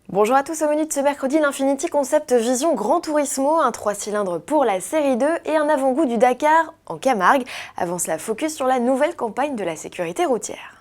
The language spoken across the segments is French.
Bonjour à tous, au menu de ce mercredi, l'Infiniti Concept Vision Gran Turismo, un 3 cylindres pour la série 2 et un avant-goût du Dakar en Camargue. Avance la focus sur la nouvelle campagne de la sécurité routière.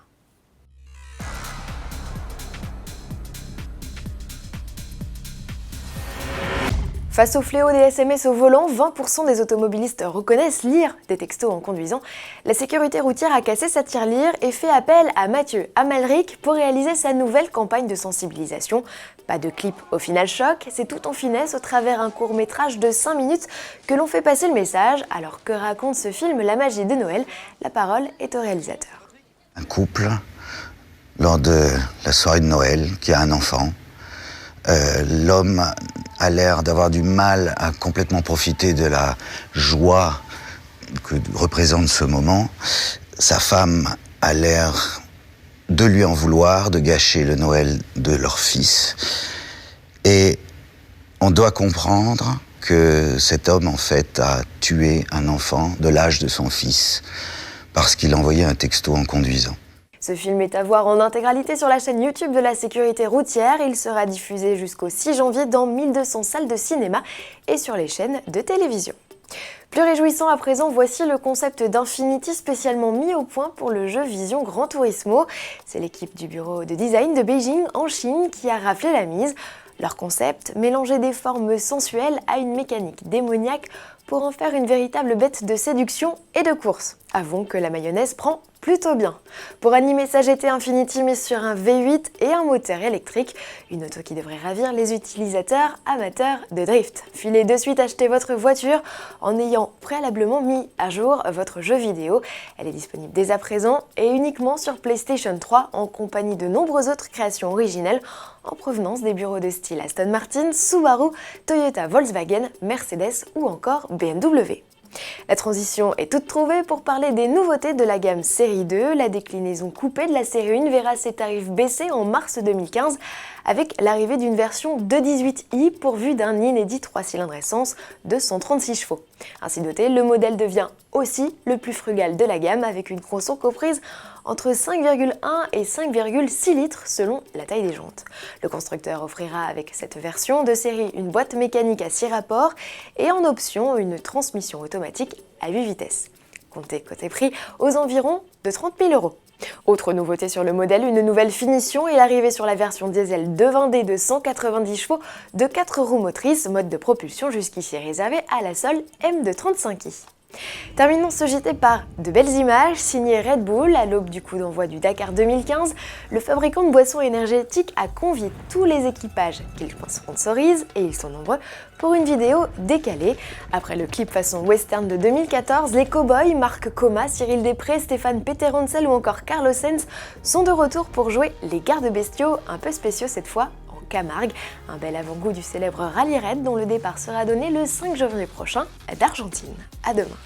Face au fléau des SMS au volant, 20% des automobilistes reconnaissent lire des textos en conduisant. La sécurité routière a cassé sa tirelire et fait appel à Mathieu Amalric pour réaliser sa nouvelle campagne de sensibilisation. Pas de clip au final choc, c'est tout en finesse au travers un court-métrage de 5 minutes que l'on fait passer le message. Alors que raconte ce film La magie de Noël? La parole est au réalisateur. Un couple, lors de la soirée de Noël, qui a un enfant. L'homme a l'air d'avoir du mal à complètement profiter de la joie que représente ce moment. Sa femme a l'air de lui en vouloir, de gâcher le Noël de leur fils. Et on doit comprendre que cet homme, en fait, a tué un enfant de l'âge de son fils parce qu'il envoyait un texto en conduisant. Ce film est à voir en intégralité sur la chaîne YouTube de la sécurité routière. Il sera diffusé jusqu'au 6 janvier dans 1200 salles de cinéma et sur les chaînes de télévision. Plus réjouissant à présent, voici le concept d'Infiniti spécialement mis au point pour le jeu Vision Gran Turismo. C'est l'équipe du bureau de design de Beijing en Chine qui a raflé la mise. Leur concept, mélanger des formes sensuelles à une mécanique démoniaque pour en faire une véritable bête de séduction et de course. Avouons que la mayonnaise prend plutôt bien. Pour animer sa GT, Infiniti mise sur un V8 et un moteur électrique, une auto qui devrait ravir les utilisateurs amateurs de drift. Filez de suite acheter votre voiture en ayant préalablement mis à jour votre jeu vidéo. Elle est disponible dès à présent et uniquement sur PlayStation 3 en compagnie de nombreuses autres créations originelles en provenance des bureaux de style Aston Martin, Subaru, Toyota, Volkswagen, Mercedes ou encore BMW. La transition est toute trouvée pour parler des nouveautés de la gamme série 2. La déclinaison coupée de la série 1 verra ses tarifs baisser en mars 2015 avec l'arrivée d'une version 218i pourvue d'un inédit 3 cylindres essence de 136 chevaux. Ainsi doté, le modèle devient aussi le plus frugal de la gamme avec une conso comprise entre 5,1 et 5,6 litres selon la taille des jantes. Le constructeur offrira avec cette version de série une boîte mécanique à 6 rapports et en option une transmission automatique à 8 vitesses. Comptez côté prix aux environs de 30 000 €. Autre nouveauté sur le modèle, une nouvelle finition et l'arrivée sur la version diesel 220D de 190 chevaux de 4 roues motrices, mode de propulsion jusqu'ici réservé à la seule M235i. Terminons ce JT par de belles images signées Red Bull à l'aube du coup d'envoi du Dakar 2015. Le fabricant de boissons énergétiques a convié tous les équipages qu'il sponsorise, et ils sont nombreux, pour une vidéo décalée. Après le clip façon western de 2014, les cow-boys Marc Coma, Cyril Després, Stéphane Peteroncel ou encore Carlos Sainz sont de retour pour jouer les gardes bestiaux, un peu spéciaux cette fois en Camargue. Un bel avant-goût du célèbre Rallye Raid dont le départ sera donné le 5 janvier prochain d'Argentine. À demain.